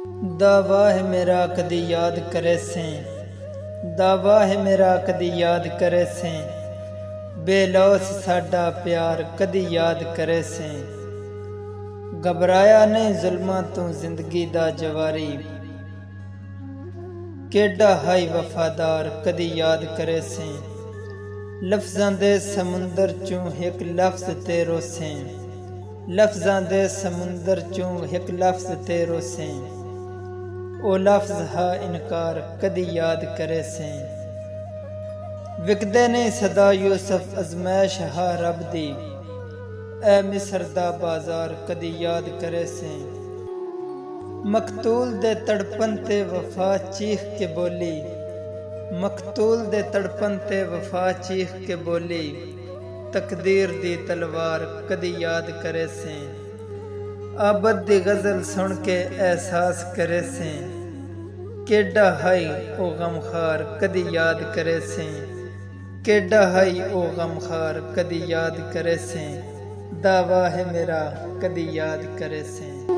दावा है मेरा कदी याद करे सें, दावा है मेरा कदी याद करे सें, बेलौस साडा प्यार कदी याद करे सें। घबराया नहीं जुल्मां तू जिंदगी दा जवारी, केडा हाई वफादार कदी याद करे सें। लफ्ज़ां दे समुंदर चों एक लफ्ज़ तेरो सें, लफ्ज़ां दे समुंदर चों एक लफ्ज़ तेरो सें। ओ लफ्ज़ हा इनकार कदी याद करे सें। विकदे नहीं सदा यूसुफ अजमैश हा रब दी, ए मिस्र दा बाजार कदी याद करे सें। मकतूल दे तड़पन ते वफा चीख के बोली, मकतूल दे तड़पन ते वफा चीख के बोली, तकदीर दी तलवार कदी याद करे सें। आबद दी गज़ल सुन के एहसास करे सें, केडा हाई ओ गमखार कदी याद करे सें, केडा हाई ओ गमखार कदी याद करे सें। दावा है मेरा कदी याद करे सें।